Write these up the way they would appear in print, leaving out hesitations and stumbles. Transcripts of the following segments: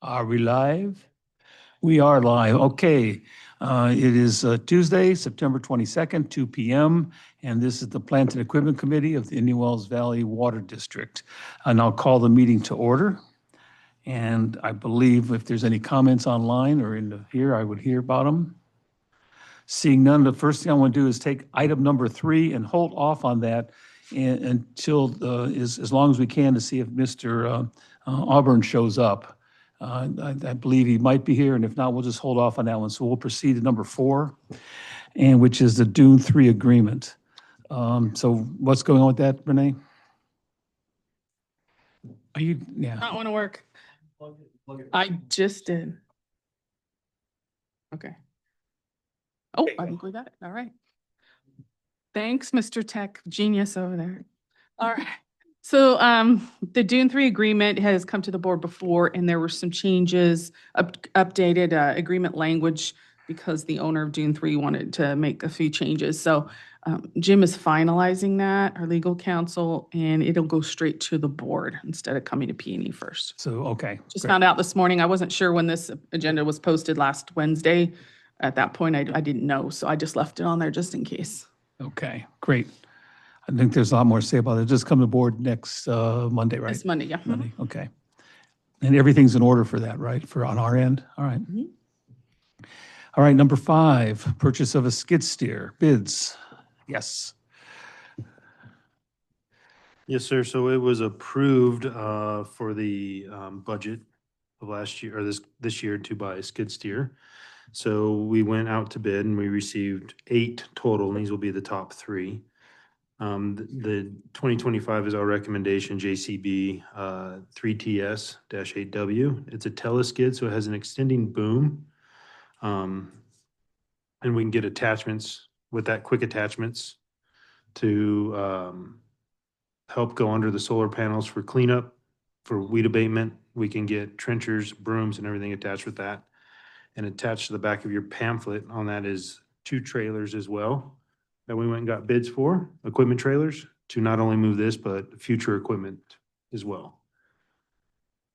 Are we live? We are live. Okay. It is Tuesday, September 22nd, 2 p.m., and this is the Plant and Equipment Committee of the Indian Wells Valley Water District. And I'll call the meeting to order. And I believe if there's any comments online or here, I would hear about them. Seeing none, the first thing I want to do is take item number 3 and hold off on that until, as long as we can, to see if Mr. Auburn shows up. I believe he might be here, and if not, we'll just hold off on that one. So we'll proceed to number 4, and which is the Dune 3 agreement. So what's going on with that, Renee? Are you, yeah. Not want to work. I just did. Okay. Oh, I think we got it. All right. Thanks, Mr. Tech Genius over there. All right. So the Dune 3 agreement has come to the board before, and there were some changes, updated agreement language because the owner of Dune 3 wanted to make a few changes. So Jim is finalizing that, our legal counsel, and it'll go straight to the board instead of coming to P&E first. So, okay. Just great. found out this morning. I wasn't sure when this agenda was posted last Wednesday. At that point, I didn't know, so I just left it on there just in case. Okay, great. I think there's a lot more to say about it. Just come to board next Monday, right? This Monday, yeah. Monday, okay. And everything's in order for that, right? For on our end? All right. Mhm. All right, number 5, purchase of a skid steer, bids. Yes. Yes, sir. So it was approved for the budget of last year, or this year, to buy a skid steer. So we went out to bid and we received 8 total, and these will be the top 3. The 2025 is our recommendation, JCB 3TS-8W. It's a teleskid, so it has an extending boom. And we can get attachments with that, quick attachments to help go under the solar panels for cleanup, for weed abatement. We can get trenchers, brooms, and everything attached with that. And attached to the back of your pamphlet on that is 2 trailers as well that we went and got bids for, equipment trailers, to not only move this, but future equipment as well.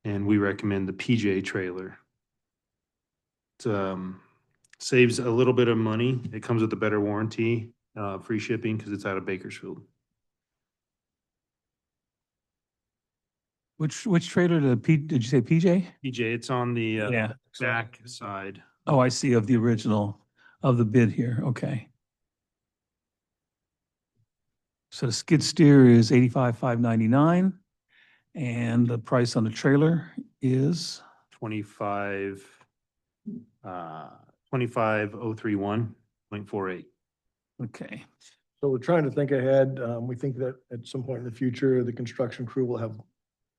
And we recommend the PJ trailer. It saves a little bit of money. It comes with a better warranty, free shipping, because it's out of Bakersfield. Which trailer did you say PJ? PJ, it's on the Yeah. back side. Oh, I see, of the original, of the bid here, okay. So the skid steer is $85,599, and the price on the trailer is, 25031.48. okay. So we're trying to think ahead. We think that at some point in the future, the construction crew will have,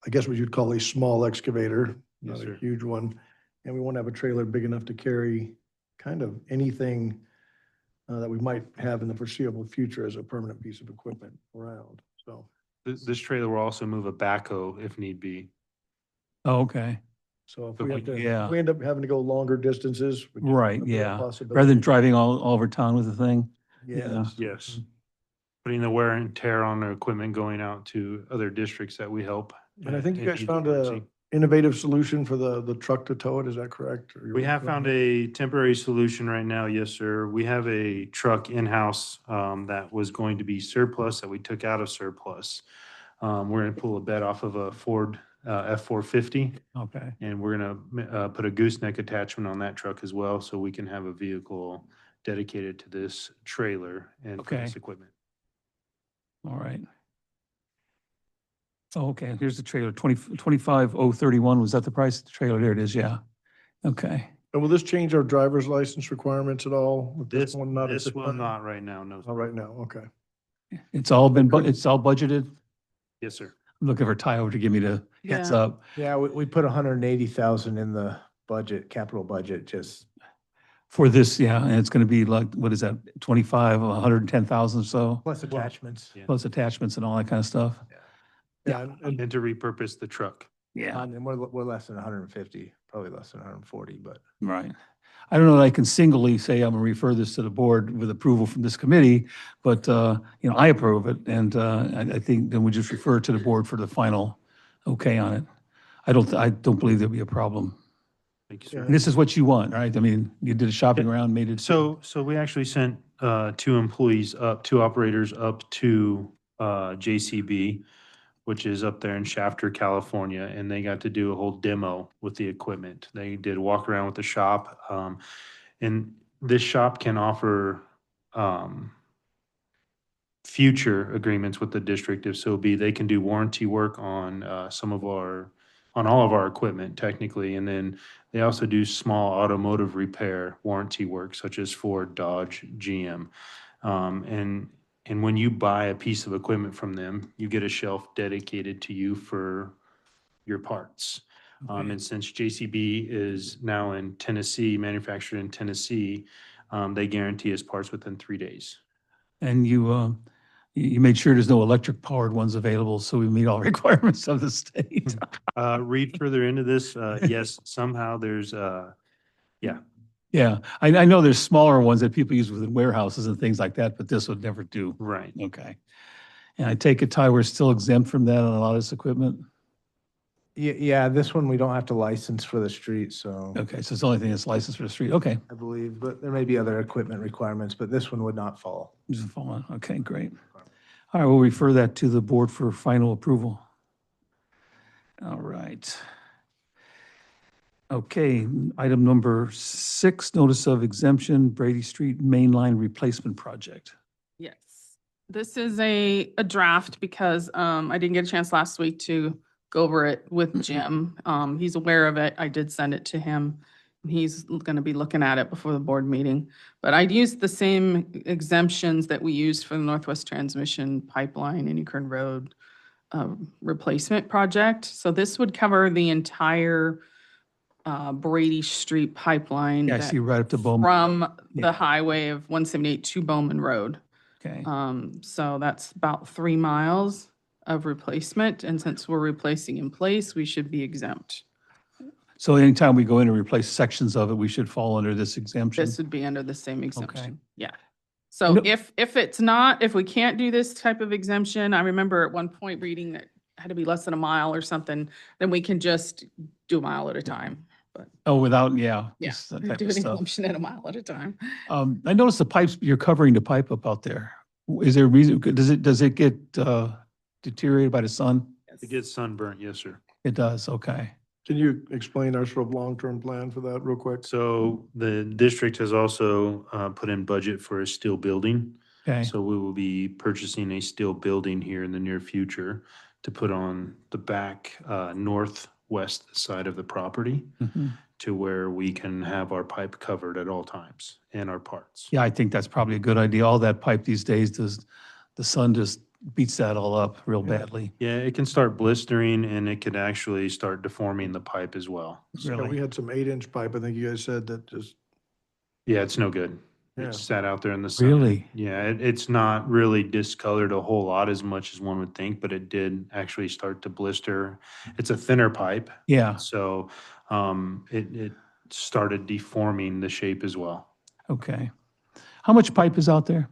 I guess what you'd call a small excavator, Yes, not a sir. huge one. And we want to have a trailer big enough to carry kind of anything that we might have in the foreseeable future as a permanent piece of equipment around. So, This trailer will also move a backhoe if need be. Oh, okay, so if But we have to, yeah. if we end up having to go longer distances. which right, would be a yeah. possibility. Rather than driving all over town with the thing. Yeah. Yes. Putting the wear and tear on their equipment going out to other districts that we help. And I think you if guys need found emergency. a innovative solution for the truck to tow it. Is that correct? Or We have found a temporary solution right now, yes, sir. We have a truck in-house that was going to be surplus, that we took out of surplus. We're gonna pull a bed off of a Ford F-450, Okay, and we're gonna put a gooseneck attachment on that truck as well, so we can have a vehicle dedicated to this trailer and for this Okay. equipment. all right. Oh, okay, here's the trailer, 25,031, was that the price of the trailer? There it is, yeah. Okay, And will this change our driver's license requirements at all? With This one not at this this will time? not right now, no. Not right now, okay. it's all it's all budgeted? Yes, sir. I'm looking for Ty over to give me the heads Yeah. up. Yeah, we put 180,000 in the budget, capital budget, just, For this, yeah, and it's gonna be like, what is that, 110,000 or so, plus attachments. Yeah. plus attachments and all that kind of stuff? Yeah, and And to repurpose the truck. Yeah, And we're less than 150, probably less than 140, but. right. I don't know that I can singly say I'm gonna refer this to the board with approval from this committee, but, I approve it, and, I think then we just refer it to the board for the final okay on it. I don't believe there'll be a problem. Thank you, Yeah. sir. And this is what you want, right? I mean, you did a shopping round, made it. So we actually sent two operators up to JCB, which is up there in Shafter, California, and they got to do a whole demo with the equipment. They did walk around with the shop, and this shop can offer future agreements with the district if so be. They can do warranty work on on all of our equipment technically, and then they also do small automotive repair warranty work such as Ford, Dodge, GM. And when you buy a piece of equipment from them, you get a shelf dedicated to you for your parts. Okay. And since JCB is now in Tennessee, manufactured in Tennessee, they guarantee us parts within 3 days. And you made sure there's no electric powered ones available, so we meet all requirements of the state. Read further into this. Yes, somehow there's, Yeah, I know there's smaller ones that people use within warehouses and things like that, but this would never do. right. Okay. And I take it, Ty, we're still exempt from that on a lot of this equipment? Yeah, this one we don't have to license for the street, so Okay, so it's the only thing that's licensed for the street. Okay. I believe, but there may be other equipment requirements, but this one would not fall. Just follow on. Okay, great. All right, we'll refer that to the board for final approval. All right. Okay, item number 6, notice of exemption, Brady Street Main Line Replacement Project. Yes. This is a draft because I didn't get a chance last week to go over it with Jim. He's aware of it. I did send it to him. He's going to be looking at it before the board meeting. But I'd used the same exemptions that we used for the Northwest Transmission Pipeline, Indian Kern Road replacement project. So this would cover the entire Brady Street pipeline. Yeah, I that- see right up to Bowman. From Yeah. the highway of 178 to Bowman Road. Okay, So that's about 3 miles of replacement. And since we're replacing in place, we should be exempt. so anytime we go in and replace sections of it, we should fall under this exemption? This would be under the same exemption. Yeah. No- So if it's not, if we can't do this type of exemption, I remember at one point reading that had to be less than a mile or something, then we can just do a mile at a time. Oh, without, yeah. Yeah, just that type do of an stuff. exemption at a mile at a time. I noticed the pipes, you're covering the pipe up out there. Is there a reason, does it get deteriorated by the sun? It gets sunburnt, yes, sir. It does, okay. Can you explain our sort of long-term plan for that real quick? So the district has also put in budget for a steel building. Okay, So we will be purchasing a steel building here in the near future to put on the back northwest side of the property mhm. to where we can have our pipe covered at all times and our parts. Yeah, I think that's probably a good idea. All that pipe these days the sun just beats that all up real Yeah. badly. Yeah, it can start blistering and it could actually start deforming the pipe as well. Yeah, we Really? had some 8-inch pipe, I think you guys said that just, Yeah, it's no good. Yeah. It sat out there in the sun. Really? Yeah, it's not really discolored a whole lot as much as one would think, but it did actually start to blister. It's a thinner pipe, Yeah, so it started deforming the shape as well. okay. How much pipe is out there?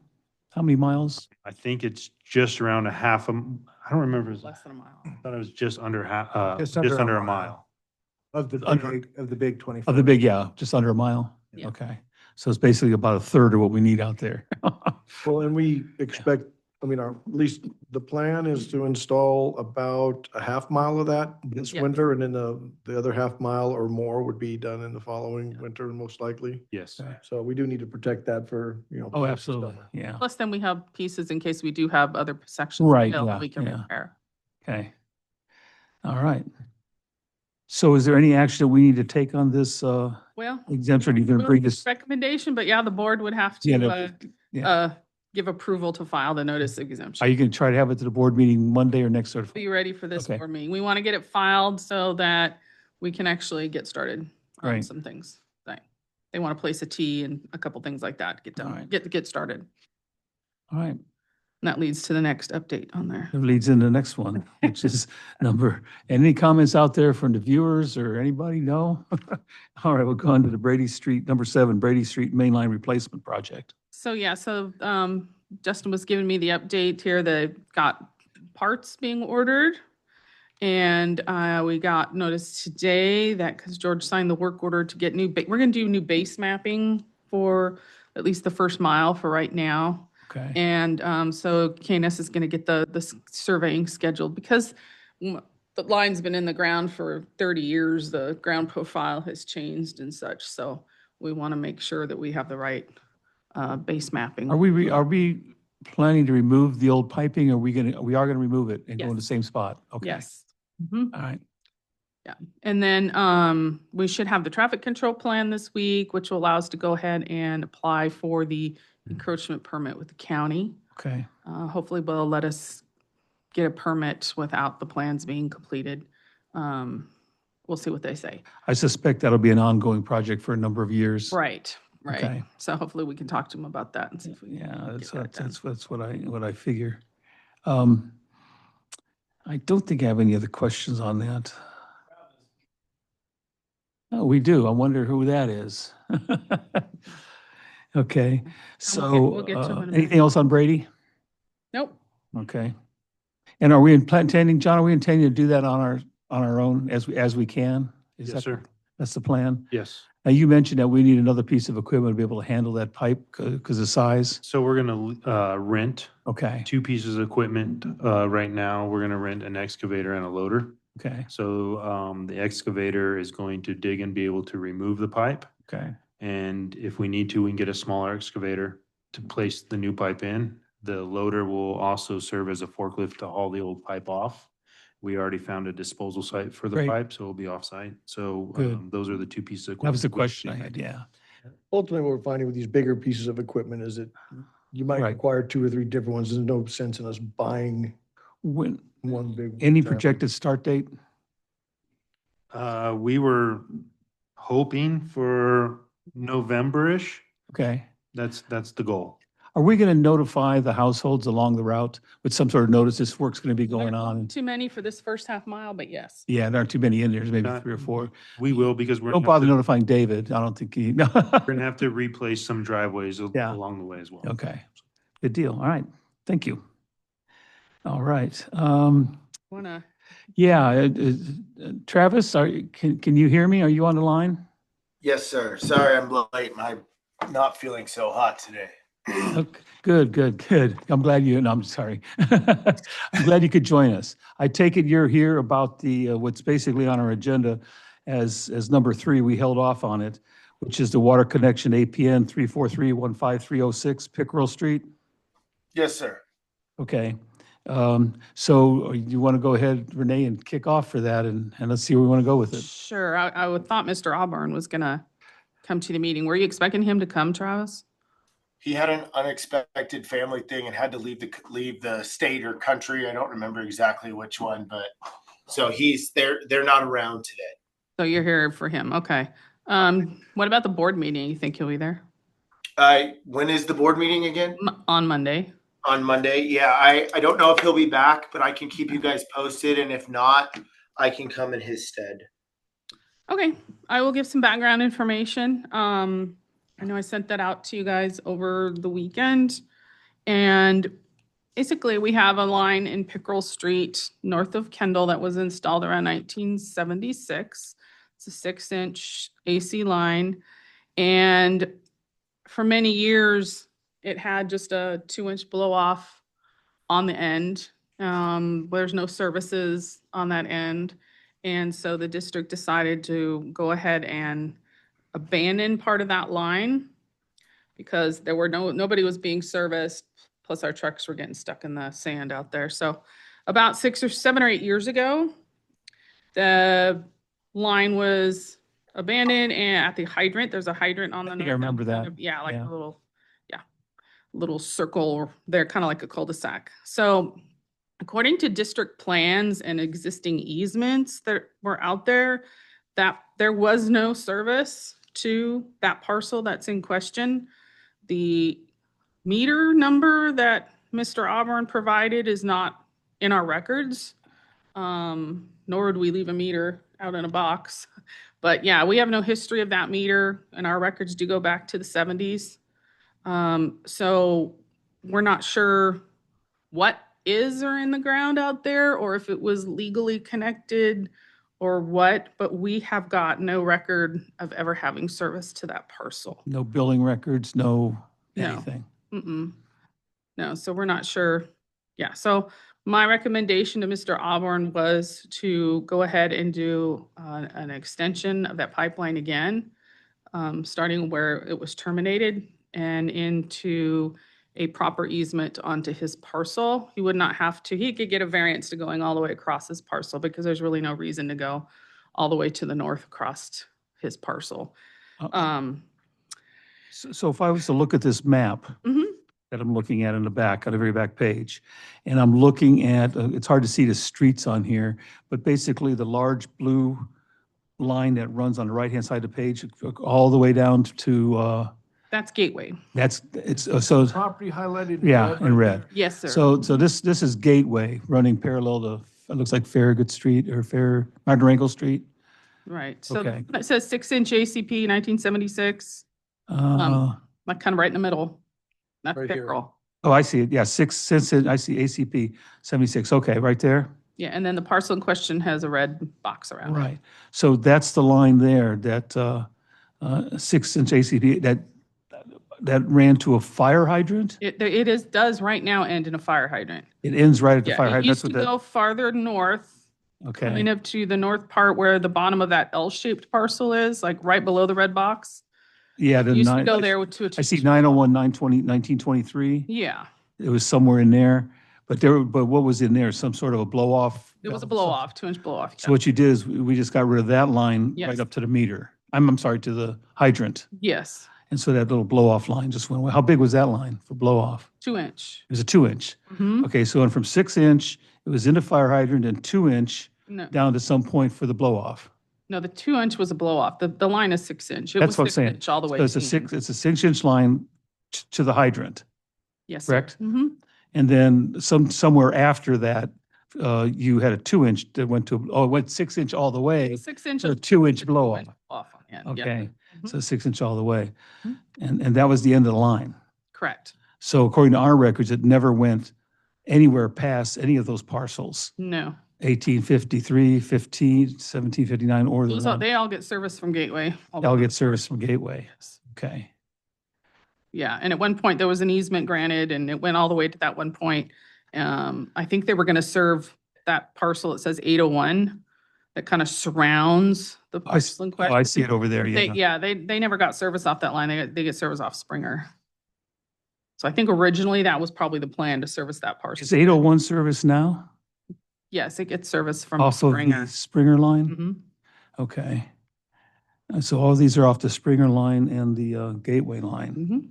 How many miles? I think it's just around a half I don't remember. Less than a mile. I thought it was just under Just just under a under a mile. mile. Of the Under- big 24. Of the big, yeah, just under a mile? Yeah. Okay. So it's basically about a third of what we need out there. well, and we expect, I mean, at least the plan is to install about a half mile of that this Yeah. winter, and then the other half mile or more would be done in the following winter, most likely. Yes. Okay. So we do need to protect that for, Oh, absolutely, yeah. Plus then we have pieces in case we do have other sections. Right, built yeah, We can yeah. repair. Okay. All right. So is there any action that we need to take on this Well. exemption? Are you going to bring this? Recommendation, but yeah, the board would have Yeah, to no, yeah. give approval to file the notice of Are exemption. you going to try to have it to the board meeting Monday or next? Or Be ready for this Okay. board meeting. We want to get it filed so that we can actually get started on Right. some things. They want to place a T and a couple things like that, get All done, right. get started. All right. And that leads to the next update on there. That leads into the next one, which is any comments out there from the viewers or anybody? No? All right, we'll go on to the Brady Street, number 7, Brady Street Mainline Replacement Project. So yeah, so Justin was giving me the update here that got parts being ordered. And we got notice today that because George signed the work order to get we're going to do new base mapping for at least the first mile for right now. Okay. And so KNS is going to get the surveying scheduled because the line's been in the ground for 30 years. The ground profile has changed and such. So we want to make sure that we have the right base mapping. Are we planning to remove the old piping? Or we are gonna remove it and go in the Yes. same spot? Okay. Yes. Mhm. All right. And then we should have the traffic control plan this week, which will allow us to go ahead and apply for the encroachment permit with the county. Okay. Hopefully they'll let us get a permit without the plans being completed. We'll see what they say. I suspect that'll be an ongoing project for a number of years. Right, right. Okay. So hopefully we can talk to them about that and see if we can Yeah, get that done. that's what I figure. I don't think I have any other questions on that. Oh, we do. I wonder who that is. Okay, so we'll get to him in a minute. anything else on Brady? Nope. Okay. And are we intending, John, are we intending to do that on our own as we can? Is Yes, that- sir. That's the plan? Yes. Now, you mentioned that we need another piece of equipment to be able to handle that pipe because of size. So we're gonna rent Okay, 2 pieces of equipment. Right now, we're gonna rent an excavator and a loader. okay, So the excavator is going to dig and be able to remove the pipe. okay. And if we need to, we can get a smaller excavator to place the new pipe in. The loader will also serve as a forklift to haul the old pipe off. We already found a disposal site for the Great. pipe, so it'll be off-site. So Good. those are the 2 pieces of equipment. That was the we question I need. had, yeah. Ultimately, what we're finding with these bigger pieces of equipment is that you might Right. require 2 or 3 different ones. There's no sense in us buying When, one big. any trailer. projected start date? We were hoping for November-ish. Okay. That's the goal. Are we going to notify the households along the route with some sort of notice this work's going to be There going aren't on? Too many for this first half mile, but yes. Yeah, there aren't too many in there, there's maybe Not- 3 or 4. We will, because we're Don't bother notifying David, I don't think he, no. gonna have to replace some driveways Yeah. along the way as well. Okay, good deal, all right, thank you. All right, Wanna, yeah, Travis, can you hear me? Are you on the line? Yes, sir. Sorry, I'm late. I'm not feeling so hot today. Okay, good. I'm glad no, I'm sorry. I'm glad you could join us. I take it you're here about the, what's basically on our agenda as number 3, we held off on it, which is the water connection APN 343-15306 Pickerel Street. Yes, sir. Okay. So you want to go ahead, Renee, and kick off for that and let's see where we want to go with it. sure, I would thought Mr. Auburn was gonna come to the meeting. Were you expecting him to come, Travis? He had an unexpected family thing and had to leave the state or country. I don't remember exactly which one, but so they're not around today. So you're here for him, okay. What about the board meeting? You think he'll be there? When is the board meeting again? On Monday? On Monday. Yeah, I don't know if he'll be back, but I can keep you guys posted. And if not, I can come in his stead. Okay, I will give some background information. I know I sent that out to you guys over the weekend. And basically, we have a line in Pickerel Street, north of Kendall, that was installed around 1976. It's a 6-inch AC line. And for many years, it had just a 2-inch blow off on the end. There's no services on that end. And so the district decided to go ahead and abandon part of that line because there were nobody was being serviced, plus our trucks were getting stuck in the sand out there. So about 6 or 7 or 8 years ago, the line was abandoned and at the hydrant, there's a hydrant on the. I think I remember that. Yeah, like Yeah. a little circle there, kind of like a cul-de-sac. So according to district plans and existing easements that were out there, that there was no service to that parcel that's in question. The meter number that Mr. Auburn provided is not in our records, nor would we leave a meter out in a box. But yeah, we have no history of that meter, and our records do go back to the 70s. So we're not sure what is or in the ground out there, or if it was legally connected or what, but we have got no record of ever having service to that parcel. No billing records, no No. anything. Mm-mm. No, so we're not sure. Yeah, so my recommendation to Mr. Auburn was to go ahead and do an extension of that pipeline again, starting where it was terminated and into a proper easement onto his parcel. He would not have to, he could get a variance to going all the way across his parcel because there's really no reason to go all the way to the north across his parcel. Uh, So if I was to look at this map Mhm. that I'm looking at in the back, on the very back page, and I'm looking at, it's hard to see the streets on here, but basically the large blue line that runs on the right-hand side of the page, all the way down to, That's Gateway. so, Property highlighted in yeah, red. in right red. there. Yes, sir. So this is Gateway running parallel to, it looks like Farragut Street or Martin Wrangell Street. Right, so Okay. it says 6-inch ACP 1976, Uh, like kind of right in the middle. That's Right here. Pickerel. oh, I see it. Yeah, I see ACP 76. Okay, right there. Yeah, and then the parcel in question has a red box around it. Right. So that's the line there, that 6-inch ACP, that ran to a fire hydrant? It does right now end in a fire hydrant. It ends right at the Yeah, fire it hydrant. used That's to what go farther north, okay. coming up to the north part where the bottom of that L-shaped parcel is, like right below the red box. Yeah, the Used to nine, go there to a. I see 901, 1923. Yeah, It was somewhere in there, but what was in there? Some sort of a blow off? it was a blow off, 2-inch blow off. So what you did is we just got rid of that line Yes. right up to the meter. I'm sorry, to the hydrant. Yes, And so that little blow off line just went away. How big was that line for blow off? 2-inch. It was a 2-inch. Mhm. Okay, so it went from 6-inch, it was into fire hydrant, and 2-inch No, down to some point for the blow off. no, the 2-inch was a blow off. The line is 6-inch. It That's was what I'm saying. 6-inch all the way. So it's a in. it's a 6-inch line to the hydrant. Yes, sir. correct? Mm-hmm. And then somewhere after that, you had a 2-inch that went to, it went 6-inch all the way, 6-inch. so a 2-inch blow off. Off on the end. Yeah. Okay, Mhm. so 6-inch all the way. Mhm. And that was the end of the line. Correct. So according to our records, it never went anywhere past any of those parcels, No. 1853, 15, 1759, or the one. They all get service from Gateway. They all get service from Gateway. Yes. Okay. Yeah, and at one point, there was an easement granted, and it went all the way to that one point. I think they were gonna serve that parcel, it says 801, that kind of surrounds the parcel in Oh, question. I see it over there, yeah. Yeah, they never got service off that line. They get service off Springer. So I think originally that was probably the plan, to service that parcel. Is 801 service now Yes, it gets service from off of Springer. the Springer line? Mhm. Okay. So all these are off the Springer line and the Gateway line. Mhm.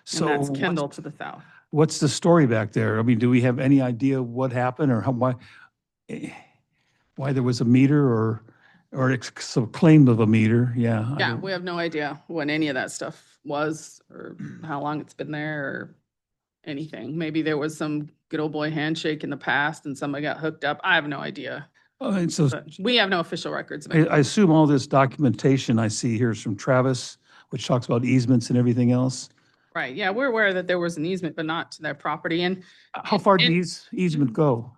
So And that's what's- Kendall to the south. What's the story back there? I mean, do we have any idea what happened or why there was a meter or some claim of a meter? Yeah. I Yeah, don't- we have no idea what any of that stuff was, or how long it's been there, or anything. Maybe there was some good old boy handshake in the past and somebody got hooked up. I have no idea. And so But we have no official records of I it. assume all this documentation I see here is from Travis, which talks about easements and everything else. Right, yeah, we're aware that there was an easement, but not to that property. And How far did it- these easement go?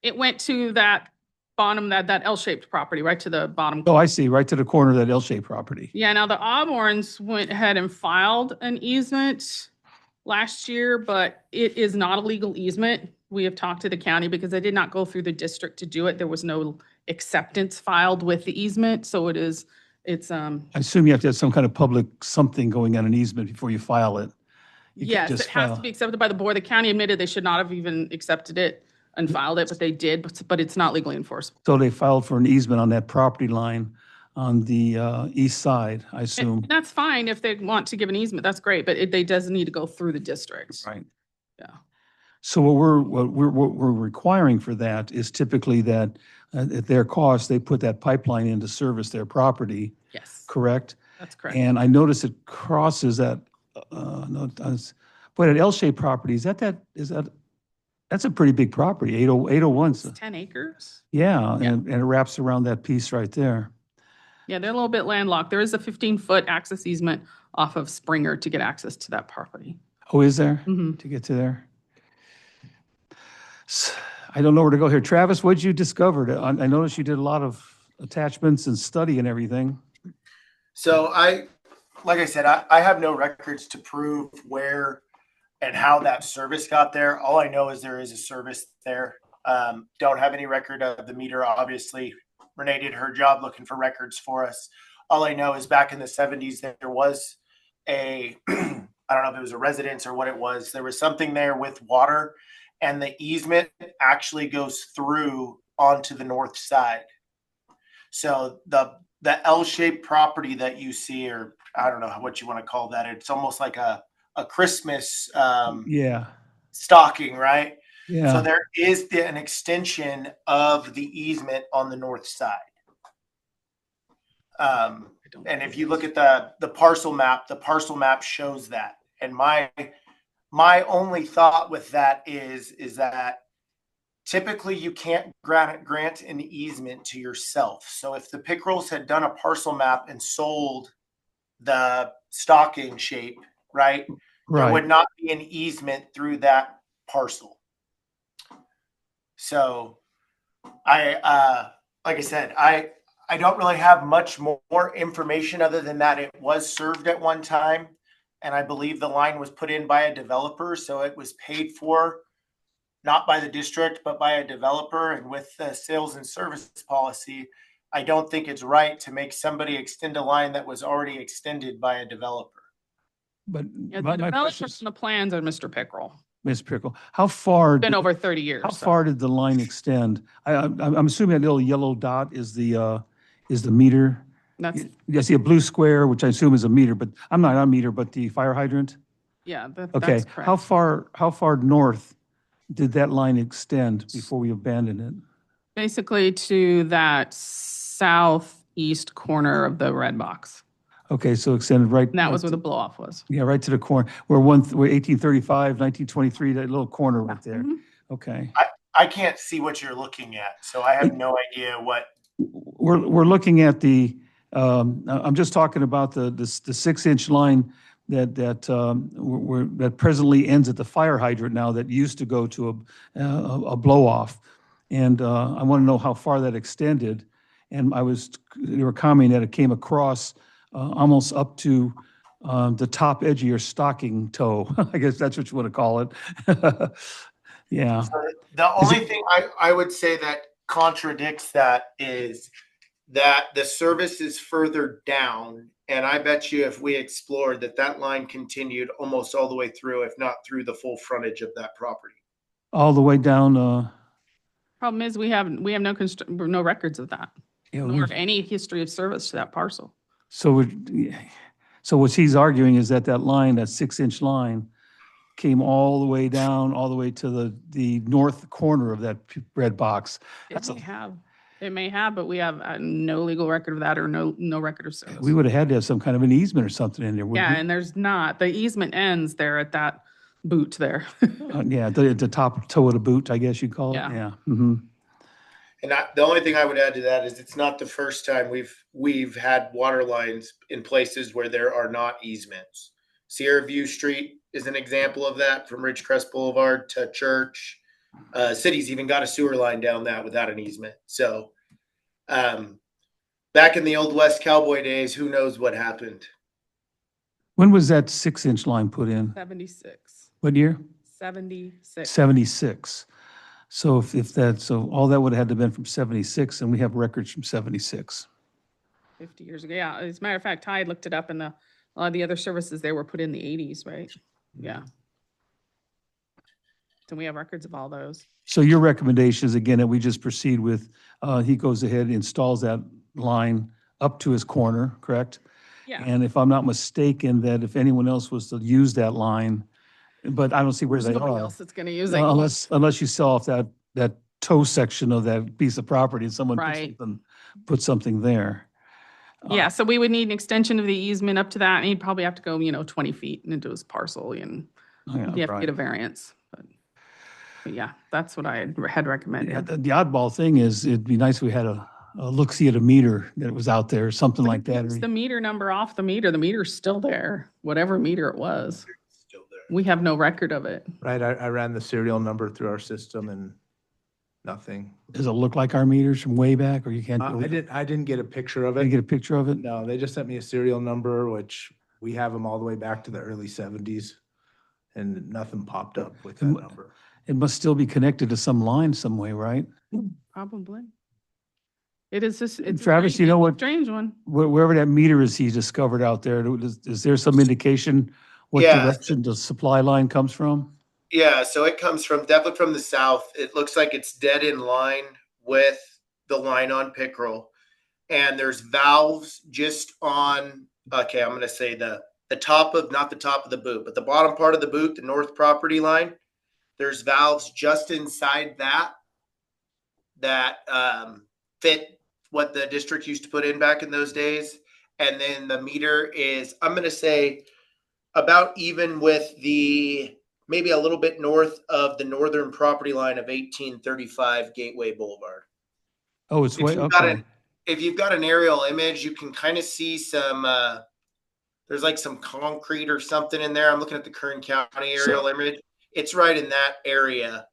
it went to that bottom, that L-shaped property, right to the bottom. Oh, I see, right to the corner of that L-shaped property. Yeah, now the Osborns went ahead and filed an easement last year, but it is not a legal easement. We have talked to the county because they did not go through the district to do it. There was no acceptance filed with the easement, so it's I assume you have to have some kind of public something going on an easement before you file it. You can't yes, just it has file- to be accepted by the board. The county admitted they should not have even accepted it and filed it, but they did, but it's not legally enforceable. So they filed for an easement on that property line on the east side, I assume. And that's fine if they want to give an easement, that's great, but they does need to go through the district. Right. Yeah. So what we're requiring for that is typically that at their cost, they put that pipeline in to service their property, Yes, correct? that's correct. And I notice it crosses that, no, it does, but at L-shaped property, is that's a pretty big property, 801. It's 10 acres? Yeah, Yeah. and it wraps around that piece right there. Yeah, they're a little bit landlocked. There is a 15-foot access easement off of Springer to get access to that property. Oh, is there? Mhm. To get to there? I don't know where to go here. Travis, what'd you discover? I noticed you did a lot of attachments and study and everything. So like I said, I have no records to prove where and how that service got there. All I know is there is a service there. Don't have any record of the meter, obviously. Renee did her job looking for records for us. All I know is back in the 70s, there was I don't know if it was a residence or what it was. There was something there with water, and the easement actually goes through onto the north side. So the L-shaped property that you see, or I don't know what you want to call that. It's almost like a Christmas Yeah, stocking, right? So yeah. there is an extension of the easement on the north side. And if you look at the parcel map shows that. And my only thought with that is that typically you can't grant an easement to yourself. So if the Pickrells had done a parcel map and sold the stocking shape, right, there would Right. not be an easement through that parcel. So like I said, I don't really have much more information other than that it was served at one time. And I believe the line was put in by a developer. So it was paid for not by the district, but by a developer. And with the sales and service policy, I don't think it's right to make somebody extend a line that was already extended by a developer. But Yeah, my the question developers is, and the plans are Mr. Pickrell. Ms. Pickle, how far? Been over 30 years. How so. far did the line extend? I'm assuming that little yellow dot is the meter. That's, I see a blue square, which I assume is a meter, but I'm not on a meter, but the fire hydrant? yeah, Okay, that's correct. how far north did that line extend before we abandoned it? Basically to that southeast corner of the red box. Okay, so extended right. And that was right where the to- blow off was. Yeah, right to the corner, where 1835, 1923, that little corner right there. Mhm. Okay. I can't see what you're looking at, so I have no idea what. We're looking at I'm just talking about the 6-inch line that presently ends at the fire hydrant now that used to go to a blow off. And I want to know how far that extended. And they were commenting that it came across almost up to the top edge of your stocking toe. I guess that's what you want to call it. Yeah. The only thing I would say that contradicts that is that the service is further down. And I bet you if we explored that line continued almost all the way through, if not through the full frontage of that property. All the way down. Problem is, we have no records of that, Yeah, nor any history of service to that parcel. So what he's arguing is that line, that 6-inch line, came all the way down, all the way to the north corner of that red box. It may have, but we have no legal record of that or no record of service. We would have had to have some kind of an easement or something in there, wouldn't Yeah, we? and there's not. The easement ends there at that boot there. Yeah, the top toe of the boot, I guess you'd call it. Yeah. Yeah. Mm-hmm. And the only thing I would add to that is it's not the first time we've had water lines in places where there are not easements. Sierra View Street is an example of that, from Ridgecrest Boulevard to Church. City's even got a sewer line down that without an easement. So back in the old West Cowboy days, who knows what happened? When was that 6-inch line put in? 76. What year? 76. 76. So so all that would have had to have been from 76, and we have records from 76. 50 years ago. Yeah, as a matter of fact, Ty looked it up, and a lot of the other services they were put in the 80s, right? Yeah. So we have records of all those. So your recommendation is, again, that we just proceed with, he goes ahead and installs that line up to his corner, correct? Yeah. And if I'm not mistaken, that if anyone else was to use that line, but I don't see where There's they nobody are. else that's going to use it. Unless you sell off that toe section of that piece of property and someone Right. put something there. Yeah, so we would need an extension of the easement up to that, and he'd probably have to go, 20 feet into his parcel, and Yeah, you have to right. get a variance. But yeah, that's what I had Yeah, recommended. the oddball thing is, it'd be nice if we had a look-see at a meter that was out there, something like that. It's the meter number off the meter. The meter's still there, whatever meter it was. Still there. We have no record of it. Right, I ran the serial number through our system and nothing. Does it look like our meters from way back, or you can't? I didn't get a picture of Can you it. get a picture of it? No, they just sent me a serial number, which we have them all the way back to the early 70s. And nothing popped up with that And number. It must still be connected to some line some way, right? Probably. It is just, it's. a Travis, strange- you know it's a what- Strange one. Wherever that meter is he discovered out there, is there some indication what Yeah. direction the supply line comes from? Yeah, so it comes from definitely from the south. It looks like it's dead in line with the line on Pickerel. And there's valves just on, okay, I'm gonna say the top of, not the top of the boot, but the bottom part of the boot, the north property line. There's valves just inside that fit what the district used to put in back in those days. And then the meter is, I'm gonna say, about even with the, maybe a little bit north of the northern property line of 1835 Gateway Boulevard. Oh, it's If way, you've got okay. an, if you've got an aerial image, you can kind of see some, there's like some concrete or something in there. I'm looking at the Kern County aerial image. It's right in that area.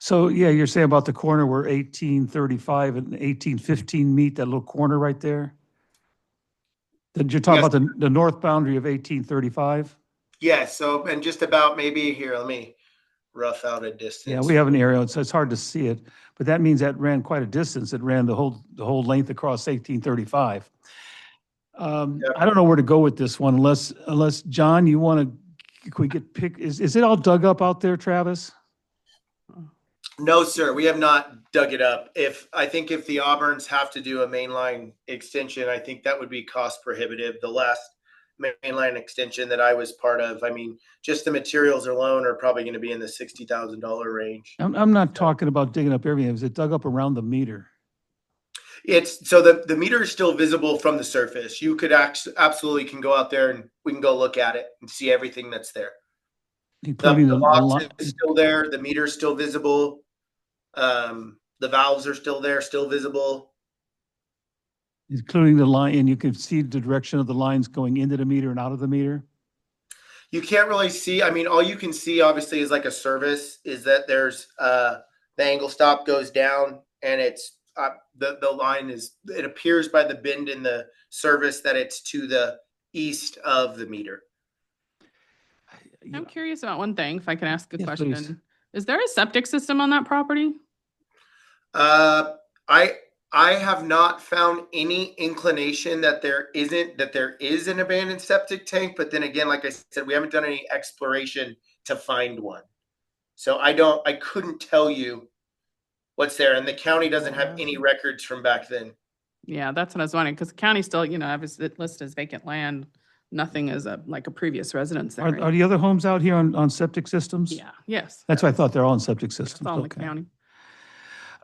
So, yeah, you're saying about the corner where 1835 and 1815 meet, that little corner right there? Then you're talking Yes. about the north boundary of 1835? Yeah, so, and just about maybe here, let me rough out a distance. Yeah, we have an aerial, so it's hard to see it, but that means that ran quite a distance. It ran the whole length across 1835. I don't know where to go with this one unless, John, you want to, can we get is it all dug up out there, Travis? No, sir, we have not dug it up. I think if the Auburns have to do a mainline extension, I think that would be cost prohibitive. The last mainline extension that I was part of, I mean, just the materials alone are probably going to be in the $60,000 range. I'm not talking about digging up everything. Is it dug up around the meter? It's so the meter is still visible from the surface. You could absolutely can go out there and we can go look at it and see everything that's there. Including The the box line? is still there. The meter is still visible. The valves are still there, still visible. Including the line, and you can see the direction of the lines going into the meter and out of the meter? You can't really see. I mean, all you can see obviously is like a service is that there's the angle stop goes down and it's the line is, it appears by the bend in the service that it's to the east of the meter. I'm curious about one thing, if I can ask a Yes, question. please. Is there a septic system on that property? I have not found any inclination that there is an abandoned septic tank, but then again, like I said, we haven't done any exploration to find one. So I couldn't tell you what's there, and the county doesn't have any records from back then. Yeah, that's what I was wondering, because the county still, has it listed as vacant land. Nothing is like a previous residence there. Are right? the other homes out here on septic systems? Yeah, yes. That's what I thought, they're all on septic systems. It's all in the Okay. county.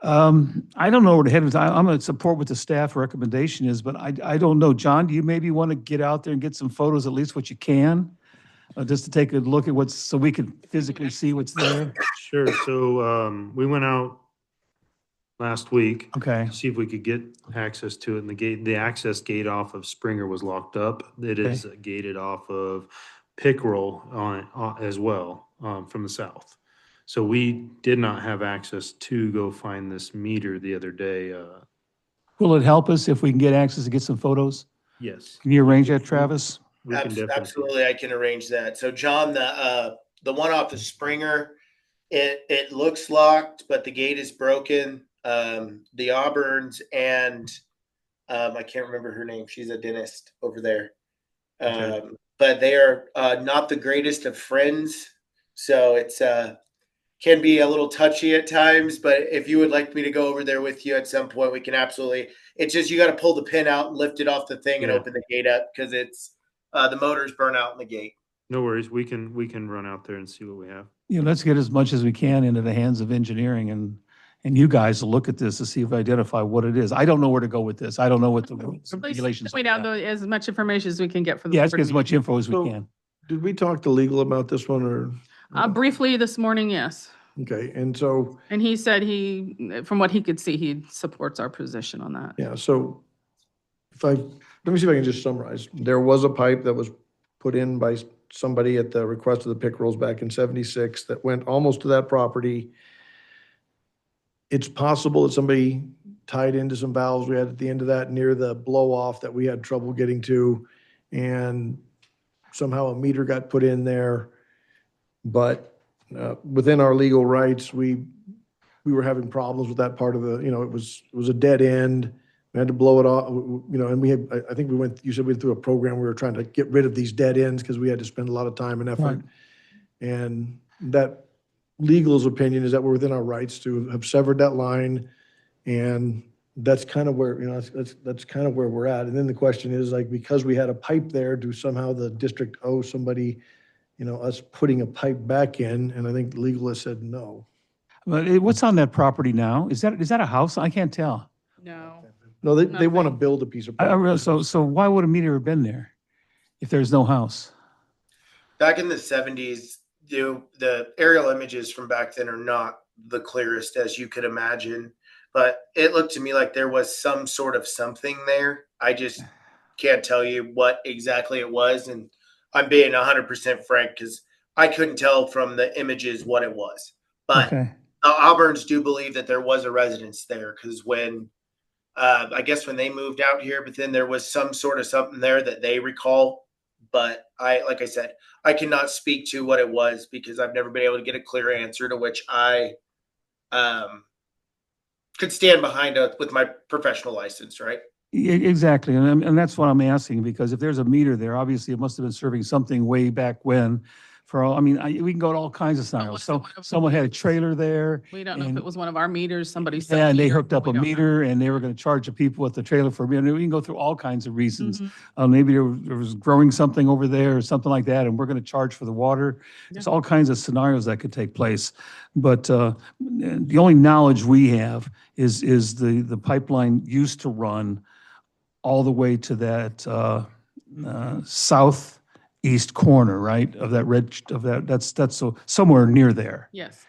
I don't know where to head with. I'm going to support what the staff recommendation is, but I don't know. John, do you maybe want to get out there and get some photos, at least what you can? Just to take a look at so we can physically see what's there? Sure. So we went out last week Okay. to see if we could get access to it. And the access gate off of Springer was locked up. It is gated off of Pickerel as well from the south. So we did not have access to go find this meter the other day. Will it help us if we can get access to get some photos? Yes, Can you arrange that, Travis? we can definitely. Absolutely, I can arrange that. So John, the one off the Springer, it looks locked, but the gate is broken. The Auburns and I can't remember her name. She's a dentist over there. But they are not the greatest of friends. So it's can be a little touchy at times, but if you would like me to go over there with you at some point, we can absolutely. It's just you got to pull the pin out and lift it off the thing and open the gate up because it's the motors burn out in the gate. No worries. We can run out there and see what we have. Let's get as much as we can into the hands of engineering and you guys to look at this to see if we identify what it is. I don't know where to go with this. I don't know what the rules and Please regulations. point out as much information as we can get for the. Yeah, let's board get as much meeting. info as we So- can. Did we talk to legal about this one or? Briefly this morning, yes. Okay, and so, And he said from what he could see, he supports our position on that. yeah, so let me see if I can just summarize. There was a pipe that was put in by somebody at the request of the Pickrells back in 76 that went almost to that property. It's possible that somebody tied into some valves we had at the end of that near the blow off that we had trouble getting to. And somehow a meter got put in there. But within our legal rights, we were having problems with that part of the, it was a dead end. We had to blow it off, and we had, I think you said we went through a program, we were trying to get rid of these dead ends because we had to spend a lot of time and effort. And that legal's opinion is that we're within our rights to have severed that line. And that's kind of where, that's kind of where we're at. And then the question is, like, because we had a pipe there, do somehow the district owe somebody, us putting a pipe back in? And I think legal has said no. But what's on that property now? Is that a house? I can't tell. No. No, they want to Nothing. build a piece of I property. realize, so why would a meter have been there if there's no house? Back in the 70s, the aerial images from back then are not the clearest as you could imagine, but it looked to me like there was some sort of something there. I just can't tell you what exactly it was, and I'm being 100% frank because I couldn't tell from the images what it was. But Okay. Auburns do believe that there was a residence there because when I guess when they moved out here, but then there was some sort of something there that they recall. But like I said, I cannot speak to what it was because I've never been able to get a clear answer to which I could stand behind with my professional license, right? Exactly. And that's what I'm asking, because if there's a meter there, obviously it must have been serving something way back when. For all, I mean, we can go to all kinds of scenarios. was it So one of someone had a meters? trailer there. We don't know if and- it was one of our meters, somebody set Yeah, a and they meter, hooked up we a don't know. meter and they were going to charge the people at the trailer for a meter. We can go through all kinds of reasons. Mhm. Maybe there was growing something over there or something like that, and we're going to charge for the water. There's all kinds of scenarios that could take place. But the only knowledge we have is the pipeline used to run all the way to that southeast corner, right, of that's so somewhere near there. Yes.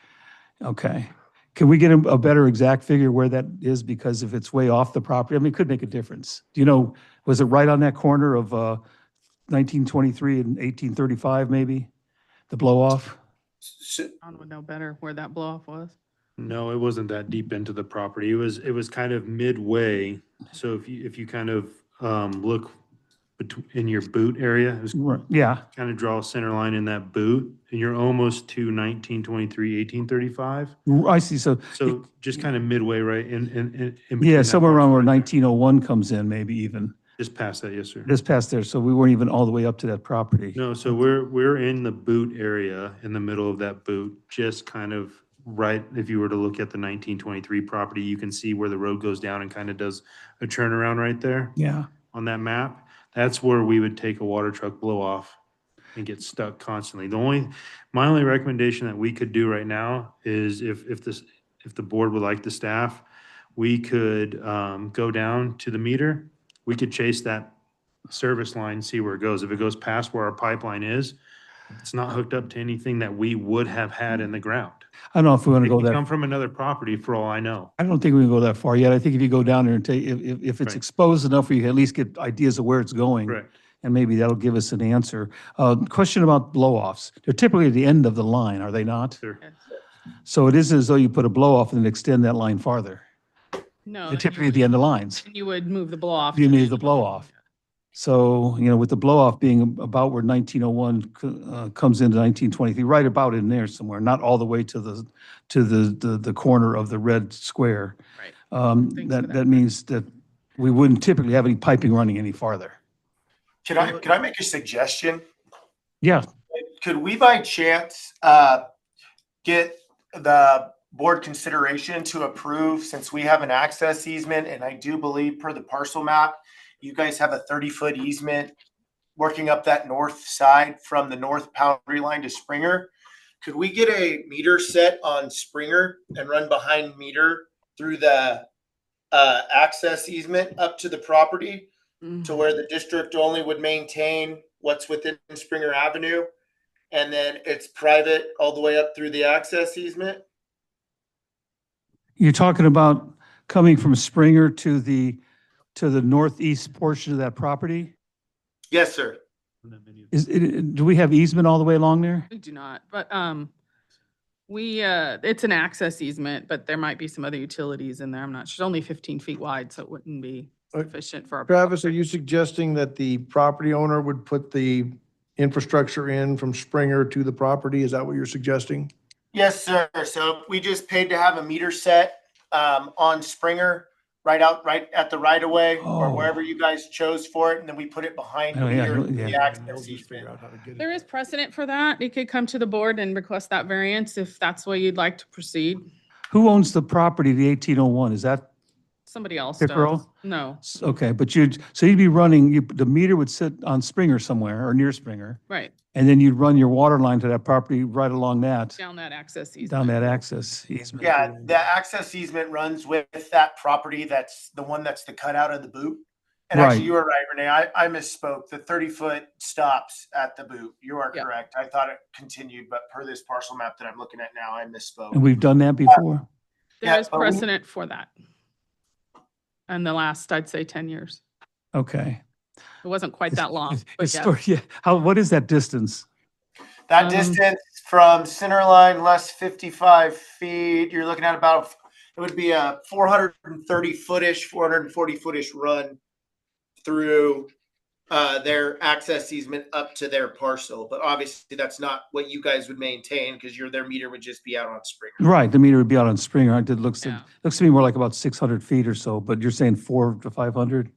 Okay. Can we get a better exact figure where that is? Because if it's way off the property, I mean, it could make a difference. Do you know, was it right on that corner of 1923 and 1835 maybe? The blow off? So, I would know better where that blow off was. No, it wasn't that deep into the property. It was kind of midway. So if you kind of look in your boot area, it was Yeah. kind of draw a center line in that boot, and you're almost to 1923, 1835. I see. So, So just kind of midway, right in between yeah, that somewhere around where parcel right there. 1901 comes in, maybe even. Just past that, yes, sir. Just past there. So we weren't even all the way up to that property. No, so we're in the boot area, in the middle of that boot, just kind of right, if you were to look at the 1923 property, you can see where the road goes down and kind of does a turnaround right there Yeah. on that map. That's where we would take a water truck blow off and get stuck constantly. My only recommendation that we could do right now is if the board would like the staff, we could go down to the meter. We could chase that service line, see where it goes. If it goes past where our pipeline is, it's not hooked up to anything that we would have had in the ground. I don't know if we want to It go could that. come from another property for all I know. I don't think we can go that far yet. I think if you go down there and take, if it's Right. exposed enough, we can at least get ideas of where it's going. Correct. And maybe that'll give us an answer. Question about blow-offs. They're typically at the end of the line, are they not? Sure. Yes. So it is as though you put a blow-off and then extend that line farther. No. They're typically at the end of lines. You would move the blow off. You need the blow-off. So, with the blow-off being about where 1901 comes into 1923, right about in there somewhere, not all the way to the corner of the red square. Right. Thanks for That that. means that we wouldn't typically have any piping running any farther. can I make a suggestion? Yeah, Could we by chance get the board consideration to approve, since we have an access easement, and I do believe per the parcel map, you guys have a 30-foot easement working up that north side from the north boundary line to Springer. Could we get a meter set on Springer and run behind meter through the access easement up to the property to where the district only would maintain what's within Springer Avenue, and then it's private all the way up through the access easement? you're talking about coming from Springer to the northeast portion of that property? Yes, sir. Do we have easement all the way along there? We do not, but, it's an access easement, but there might be some other utilities in there. I'm not sure. It's only 15 feet wide, so it wouldn't be sufficient for our. Travis, are you suggesting that the property owner would put the infrastructure in from Springer to the property? Is that what you're suggesting? Yes, sir. So we just paid to have a meter set on Springer, right at the right of way or Oh. wherever you guys chose for it, and then we put it behind Oh, the yeah, meter. yeah. The And access they'll just figure easement. out how to get it. There is precedent for that. You could come to the board and request that variance if that's the way you'd like to proceed. Who owns the property, the 1801? Is that, Somebody else Pickerel? does. No, okay, but so you'd be running, the meter would sit on Springer somewhere or near Springer, right, and then you'd run your water line to that property right along that, down that access easement. down that access easement. Yeah, the access easement runs with that property. That's the one that's the cutout of the boot. And Right. actually, you were right, Renee. I misspoke. The 30-foot stops at the boot. You are Yeah. correct. I thought it continued, but per this parcel map that I'm looking at now, I misspoke. And we've done that before? There Yeah, is but we- precedent for that. In the last, I'd say 10 years. Okay. It wasn't quite that long, but yeah. Yeah, what is that distance? That Um, distance from center line less 55 feet, you're looking at about, it would be a 430-footish, 440-footish run through their access easement up to their parcel. But obviously, that's not what you guys would maintain because their meter would just be out on Springer. Right, the meter would be out on Springer. It looks Yeah. to me more like about 600 feet or so, but you're saying 400 to 500?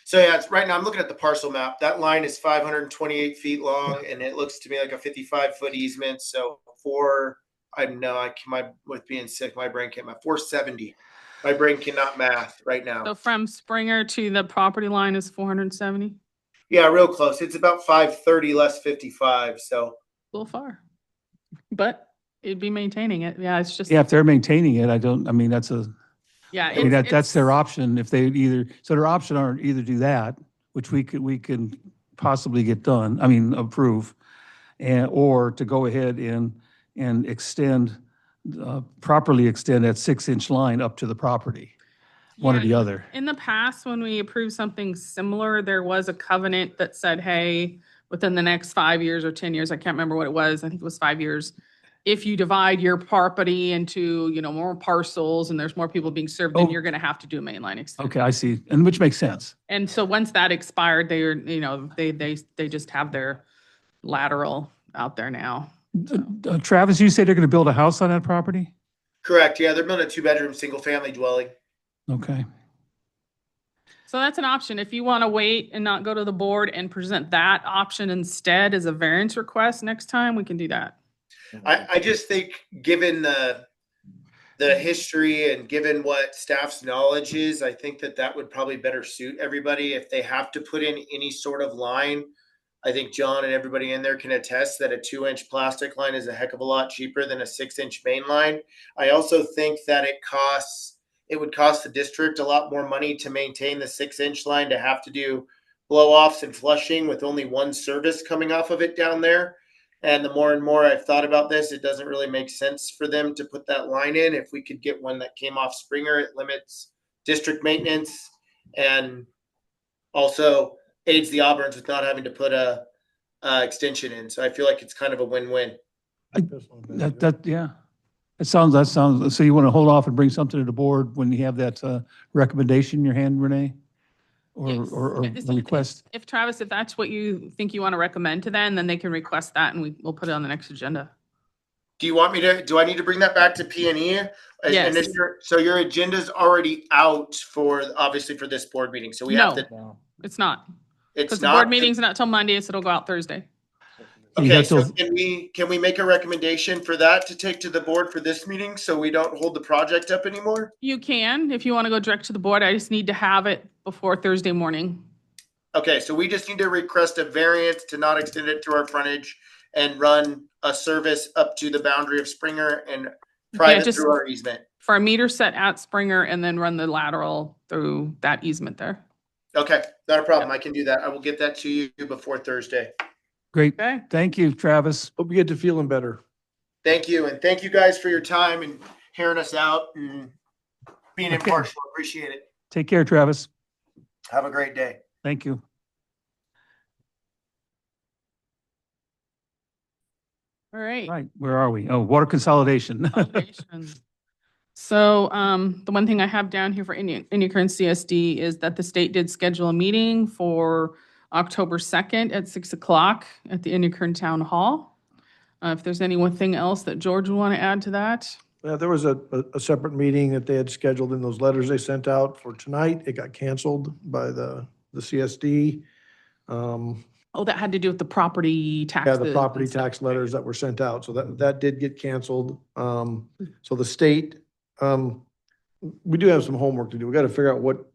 So yeah, it's right now I'm looking at the parcel map. That line is 528 feet long, and it looks to me like a 55-foot easement. So with being sick, my brain can't math. 470. My brain cannot math right now. So from Springer to the property line is 470, Yeah, real close. It's about 530 less 55. So a little far. But it'd be maintaining it. Yeah, it's just, Yeah, if they're maintaining it, that's yeah. I mean, that's their it's- option if they so their option are either do that, which we can possibly get done, approve, or to go ahead and extend, properly extend that 6-inch line up to the property, one or Yeah, the other. In the past, when we approved something similar, there was a covenant that said, hey, within the next 5 years or 10 years, I can't remember what it was. I think it was 5 years. If you divide your property into, more parcels and there's more people being served, then Oh. you're going to have to do a mainline extension. Okay, I see, and which makes sense. And so once that expired, they just have their lateral out there now. Travis, you say they're going to build a house on that property? correct. Yeah, they're building a 2-bedroom single-family dwelling. Okay, So that's an option. If you want to wait and not go to the board and present that option instead as a variance request next time, we can do that. I just think given the history and given what staff's knowledge is, I think that would probably better suit everybody. If they have to put in any sort of line, I think John and everybody in there can attest that a 2-inch plastic line is a heck of a lot cheaper than a 6-inch main line. I also think that it would cost the district a lot more money to maintain the 6-inch line, to have to do blow-offs and flushing with only one service coming off of it down there. And the more and more I've thought about this, it doesn't really make sense for them to put that line in. If we could get one that came off Springer, it limits district maintenance and also aids the Auburns with not having to put a extension in. So I feel like it's kind of a win-win. yeah. That sounds, so you want to hold off and bring something to the board when you have that recommendation in your hand, Renee? Yes. Or Yeah, the just if- request? If Travis, if that's what you think you want to recommend to them, then they can request that and we'll put it on the next agenda. Do I need to bring that back to P&E? Yes. So your agenda's already out obviously for this board meeting. So we have No. to, It's not, it's because the not. board meeting's not till Monday, so it'll go out Thursday. You Okay, have so to- can we make a recommendation for that to take to the board for this meeting so we don't hold the project up anymore? You can, if you want to go direct to the board. I just need to have it before Thursday morning. Okay, so we just need to request a variance to not extend it through our frontage and run a service up to the boundary of Springer and private just- through our easement. For a meter set at Springer and then run the lateral through that easement there. Okay, not a problem. I can do that. I will get that to you before Thursday. Great, Okay? thank you, Travis. Hope you get to feeling better. Thank you. And thank you guys for your time and hearing us out and being Okay. impartial. Appreciate it. Take care, Travis. Have a great day. Thank you. All right. Right, where are we? Oh, water consolidation. Foundation. So, the one thing I have down here for Indian Current CSD is that the state did schedule a meeting for October 2nd at 6 o'clock at the Indian Current Town Hall. If there's anything else that George would want to add to that? There was a separate meeting that they had scheduled in those letters they sent out for tonight. It got canceled by the CSD. Oh, that had to do with the property tax. Yeah, the property tax letters that were sent out, so that did get canceled. So the state, we do have some homework to do. We got to figure out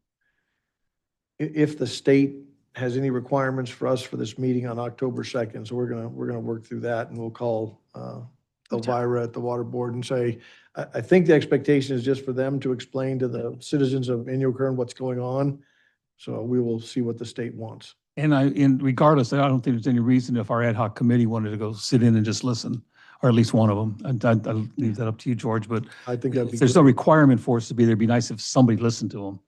if the state has any requirements for us for this meeting on October 2nd. So we're gonna work through that, and we'll call Elvira at the water board and say, I think the expectation is just for them to explain to the citizens of Inyo Kern what's going on. So we will see what the state wants. And regardless, I don't think there's any reason if our ad hoc committee wanted to go sit in and just listen, or at least one of them. I'll leave that up to you, George, but I think that'd be if there's good. no requirement for us to be there, it'd be nice if somebody listened to them.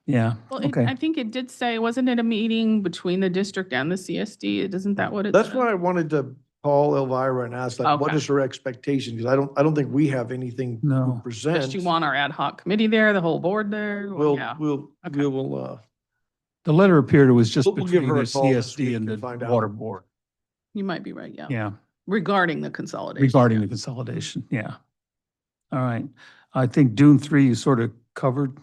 Yeah, Well, okay. I think it did say, wasn't it a meeting between the district and the CSD? Isn't that what it That's said? why I wanted to call Elvira and ask, like, what Okay. is her expectation? Because I don't think we have anything to No. present. Does she want our ad hoc committee there, the whole board there? Or- yeah. We Okay. will, The letter appeared it was just We'll give between her the a call this week CSD and and the find out. water board. You might be right, yeah. Yeah, Regarding the consolidation. regarding yeah. the consolidation, yeah. All right. I think Dune 3 you sort of covered.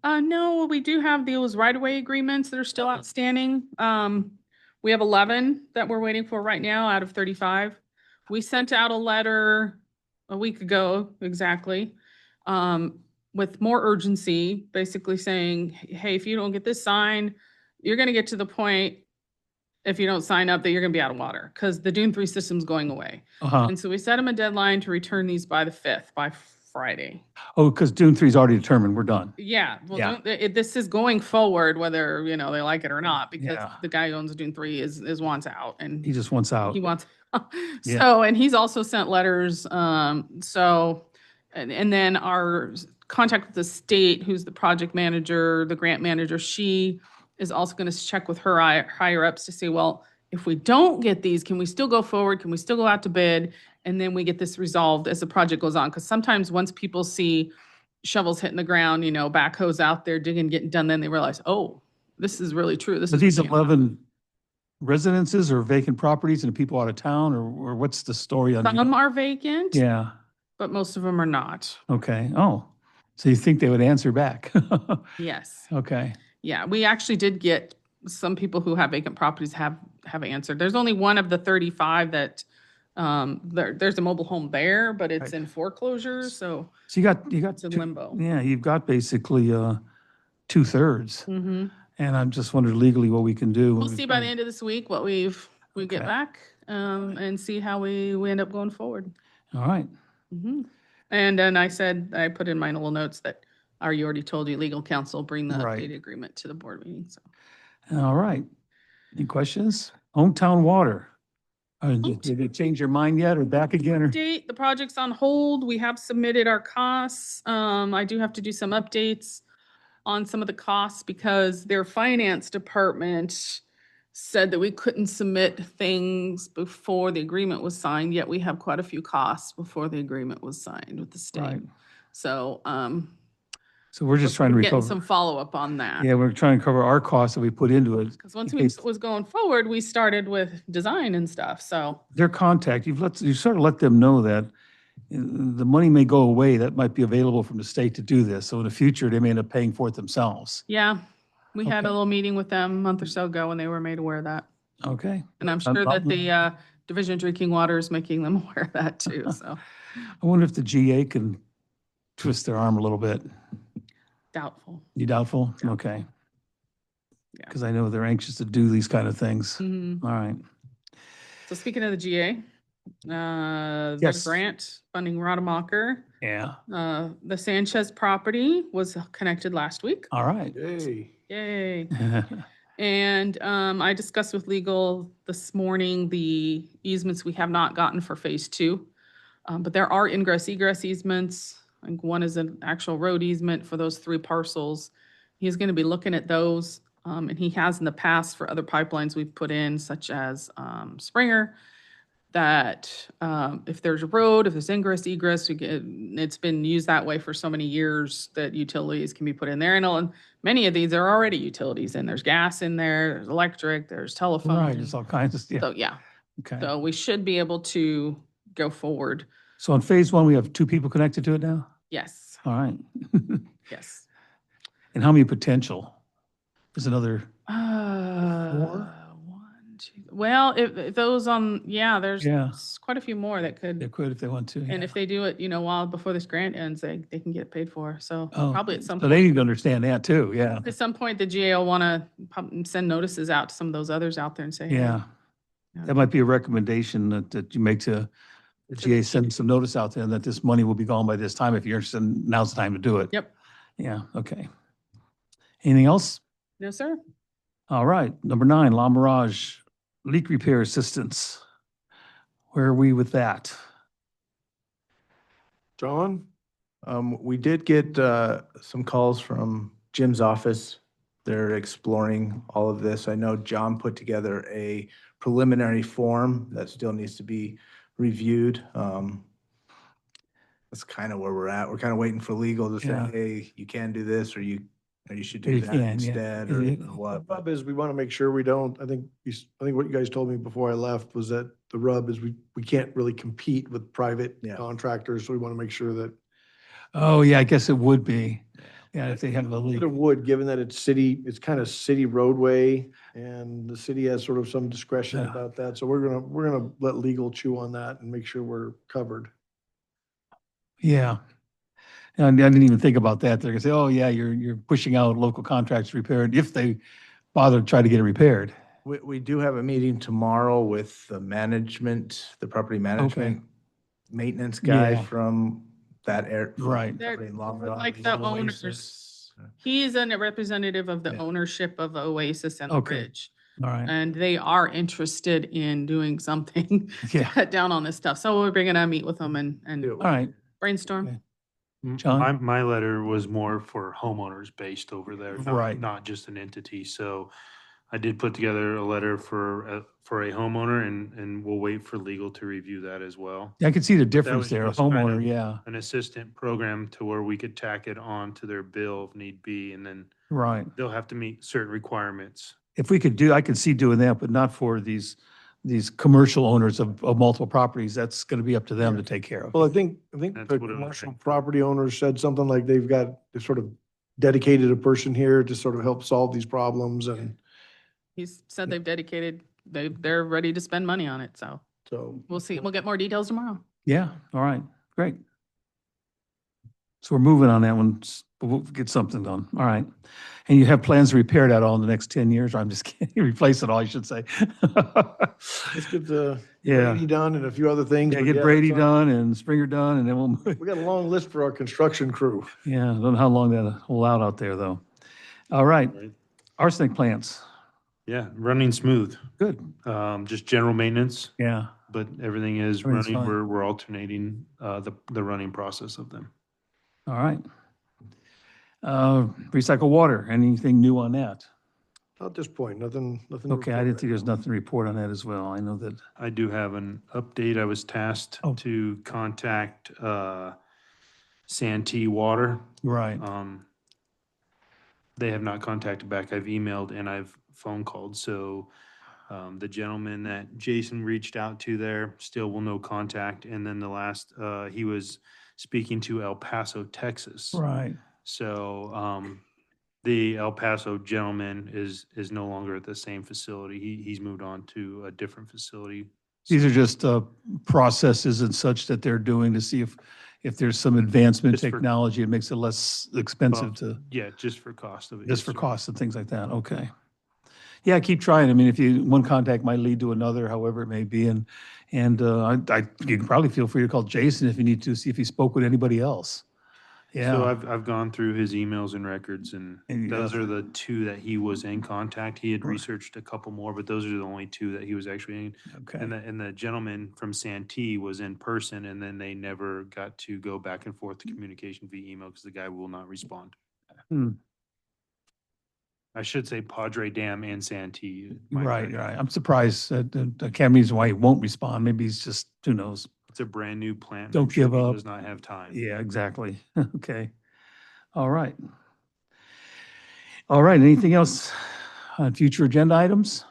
No, we do have those right-of-way agreements that are still outstanding. We have 11 that we're waiting for right now out of 35. We sent out a letter a week ago, exactly, with more urgency, basically saying, hey, if you don't get this signed, you're gonna get to the point, if you don't sign up, that you're gonna be out of water, because the Dune 3 system's going away. Uh-huh. And so we set them a deadline to return these by the 5th, by Friday. Oh, because Dune 3 is already determined, we're done. Yeah, well, Yeah. this is going forward, whether, they like it or not, because Yeah. the guy who owns Dune 3 is wants out, and He just wants out. he wants. Yeah. So, and he's also sent letters, and then our contact with the state, who's the project manager, the grant manager, she is also gonna check with her higher ups to say, well, if we don't get these, can we still go forward? Can we still go out to bid? And then we get this resolved as the project goes on. Because sometimes once people see shovels hitting the ground, backhoes out there digging, getting done, then they realize, oh, this is really true. This Are is these really- 11 residences or vacant properties and people out of town, or what's the story on? Some are vacant, Yeah, but most of them are not. okay. Oh, so you think they would answer back? Yes. Okay, Yeah, we actually did get some people who have vacant properties have answered. There's only one of the 35 that there's a mobile home there, but it's Right. in foreclosure, so so you got it's in two- limbo. Yeah, you've got basically 2/3, Mhm. and I'm just wondering legally what we can do. We'll see by the end of this week what we get Okay. back, and see how we end up going forward. All right, Mhm. And then I put in my little notes that I already told you, legal counsel, bring the Right. updated agreement to the board meeting, so. all right. Any questions? Hometown Water. Did it change your mind yet, or back again, or? Date, the project's on hold. We have submitted our costs. I do have to do some updates on some of the costs because their finance department said that we couldn't submit things before the agreement was signed, yet we have quite a few costs before the agreement was signed with the state. Right. So, So we're just trying to we're getting recover. some follow-up on that. Yeah, we're trying to cover our costs that we put into it. Because once in we case- was going forward, we started with design and stuff, so. Their contact, you sort of let them know that the money may go away that might be available from the state to do this. So in the future, they may end up paying for it themselves. Yeah, we had a Okay. little meeting with them a month or so ago and they were made aware of that. Okay. And I'm I'm sure that not- the Division of Drinking Water is making them aware of that too, so I wonder if the GA can twist their arm a little bit. doubtful. You doubtful? Okay. Yeah. Because I know they're anxious to do these kind of things. Mhm. All right. So speaking of the GA, there's Yes. a grant funding Rademacher. Yeah. The Sanchez property was connected last week. All right. Yay. Yay. And I discussed with legal this morning the easements we have not gotten for phase 2. But there are ingress egress easements. I think one is an actual road easement for those 3 parcels. He's going to be looking at those. And he has in the past for other pipelines we've put in, such as Springer, that if there's a road, if there's ingress, egress, it's been used that way for so many years that utilities can be put in there. And many of these are already utilities, and there's gas in there, there's electric, there's telephone. Right, it's all kinds of, yeah, So, yeah, okay. so we should be able to go forward. So on phase one, we have 2 people connected to it now? Yes, All right. yes. And how many potential? There's another, One, two, well, if those Yeah. there's quite a few more that they could, could if they want to. and yeah. if they do it, while before this grant ends, they can get paid for. So Oh, probably at some so they point, need to understand that too, yeah, at some point, the GA will want to send notices out to some of those others out there and say, hey, yeah. That might be a recommendation that you make to the GA, send some notice out there that this money will be gone by this time. If you're interested, now's the time to do it. Yep. Yeah, okay. Anything else? No, sir. All right, number 9, La Mirage leak repair assistance. Where are we with that? John? We did get some calls from Jim's office. They're exploring all of this. I know John put together a preliminary form that still needs to be reviewed. That's kind of where we're at. We're kind of waiting for legal to say, Yeah. hey, you can do this, or you should Or do you that can, yeah. instead, Yeah, or yeah. or The what. rub is we want to make sure we don't, I think what you guys told me before I left was that the rub is we can't really compete with private Yeah. contractors. So we want to make sure that Oh, yeah, I guess it would be. Yeah, if they have a leak. it would, given that it's kind of city roadway and the city has sort of some discretion Yeah. about that. So we're gonna let legal chew on that and make sure we're covered. Yeah. And I didn't even think about that. They're gonna say, oh, yeah, you're pushing out local contracts to repair it if they bother to try to get it repaired. We do have a meeting tomorrow with the management, the property management maintenance guy Yeah. from that area. Right. They're Company in Long Island, like the Oasis. owners. He's a representative of the Yeah. ownership of Oasis and the Okay. bridge. All right. And they are interested in doing something to Yeah. cut down on this stuff. So we're gonna meet with them and All right. brainstorm. Okay. John? My letter was more for homeowners based over there, Right. not just an entity. So I did put together a letter for a homeowner, and we'll wait for legal to review that as well. I can see the That difference was there. A just kind homeowner, of yeah, An assistant program to where we could tack it on to their bill if need be, and then right. they'll have to meet certain requirements. If we could do, I could see doing that, but not for these commercial owners of multiple properties. That's going to be up to them to take care of. Well, I think That's the what it was. commercial property owners said something like they sort of dedicated a person here to sort of help solve these problems and He's said they're ready to spend money on it. So so. we'll see. We'll get more details tomorrow. Yeah, all right, great. So we're moving on that one, but we'll get something done. All right. And you have plans to repair that all in the next 10 years? Or I'm just kidding, replace it all, I should say. Let's get the Yeah. Brady done and a few other things. Yeah, but get yeah, Brady it's done and Springer done, and then we'll move. We got a long list for our construction crew. Yeah, I don't know how long that'll hold out there, though. All right, Right. arsenic plants, Yeah, running smooth. good, Just general maintenance, yeah, but everything is Everything's running. fine. We're alternating the running process of them. all right. Recycle water, anything new on that? Not at this point, nothing. to Okay, I report didn't right think there's now. nothing to report on that as well. I know that, I do have an update. I was tasked Oh. to contact Santee Water. right, They have not contacted back. I've emailed and I've phone called. So the gentleman that Jason reached out to there still will no contact. And then the last, he was speaking to El Paso, Texas. right. So the El Paso gentleman is no longer at the same facility. He's moved on to a different facility. These are just processes and such that they're doing to see if there's some advancement Just for- technology, it makes it less expensive to, Yeah, just for cost of it. just yes, for sir. costs and things like that, okay. Yeah, keep trying. I mean, if one contact might lead to another, however it may be, and you can probably feel free to call Jason if you need to, see if he spoke with anybody else. So Yeah, I've gone through his emails and records, and And those yeah. are the two that he was in contact. He had Right. researched a couple more, but those are the only two that he was actually in. okay, And the gentleman from Santee was in person, and then they never got to go back and forth to communication via email because the guy will not respond. Hmm. I should say Padre Dam and Santee. Right, right. I'm surprised that I can't reason why he won't respond. Maybe he's just, who knows? It's a brand new plant. and Don't I'm sure give he up. Does not have time. Yeah, exactly. Okay. All right. All right. Anything else on future agenda items?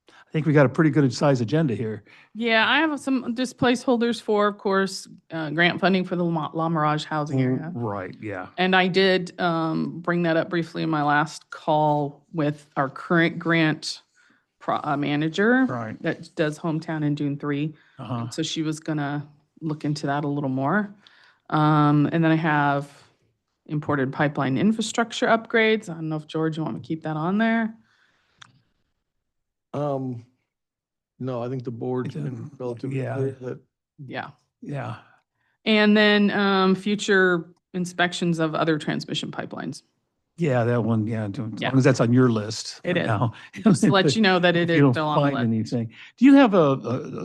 I think we got a pretty good sized agenda here. Yeah, I have some just placeholders for, of course, grant funding for the La Mirage housing area. Right, yeah. And I did bring that up briefly in my last call with our current grant manager Right. that does hometown in Dune 3. Uh-huh. So she was gonna look into that a little more. And then I have imported pipeline infrastructure upgrades. I don't know if George, you want me to keep that on there? No, I think the board's It, been relatively yeah. clear that Yeah. Yeah. And then future inspections of other transmission pipelines. Yeah, that one, yeah. As long Yeah. as that's on your list. It for is. now. Just to let you know that it If is you don't still on the find list. anything. Do you have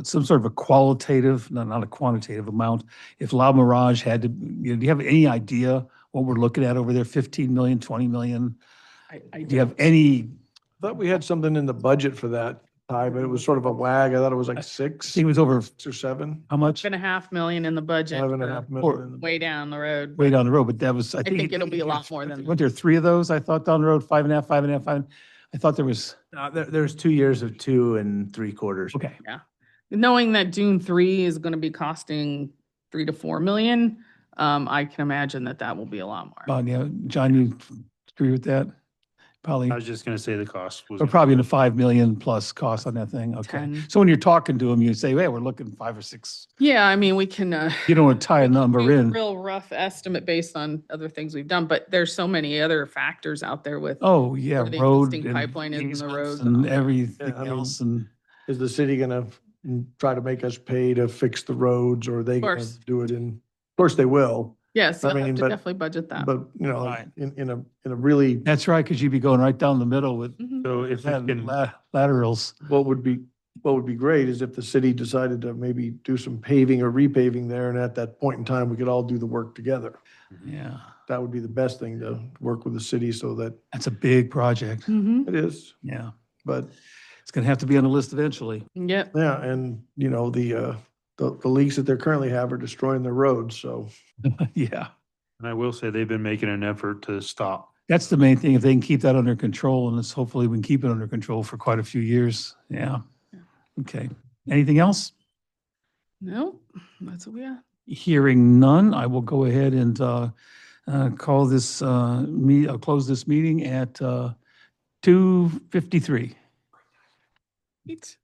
some sort of a qualitative, not a quantitative amount? If La Mirage had to, do you have any idea what we're looking at over there? 15 million, 20 million? I Do you have any, I thought we had something in the budget for that, Ty, but it was sort of a wag. I thought it was like I six, think it was over, 6 or 7, how much? $5.5 million in the budget. 5.5 for million. in the- Way down the road. Way down the road, but that was, I I think. think it'll be a lot more than that. Weren't there 3 of those? I thought down the road, 5.5, 5.5, 5. I thought there was, There's 2 years of 2 3/4. okay. Knowing that Dune 3 is going to be costing 3 to 4 million, I can imagine that that will be a lot more. Yeah, John, you agree with that? Probably. I was just gonna say the cost was. We're probably in the 5 million plus cost on that thing. Okay. 10. So when you're talking to them, you say, hey, we're looking 5 or 6. Yeah, I mean, we can. You don't want to tie a number do a in. Real rough estimate based on other things we've done, but there's so many other factors out there with. Oh, yeah, where the road existing and pipeline is and the easements roads and all and that. everything Yeah, I mean, else. And Is the city gonna try to make us pay to fix the roads, or are they gonna course. do it in? Of course they will, Yes, I you'll have mean, to but- definitely budget that. but you know, Right. in a really, that's right, because you'd be going right down the middle with Mhm. So if we can, laterals. what would be great is if the city decided to maybe do some paving or repaving there, and at that point in time, we could all do the work together. Yeah, That would be the best thing, to work with the city so that that's a big project. Mhm. it is, Yeah, but it's going to have to be on the list eventually. Yep. yeah, and you know, the leaks that they currently have are destroying the roads, so. Yeah, and I will say they've been making an effort to stop. that's the main thing. If they can keep that under control, and hopefully we can keep it under control for quite a few years. Yeah. Okay. Anything else? No, that's what we have. Hearing none, I will go ahead and call this close this meeting at 2:53. Right.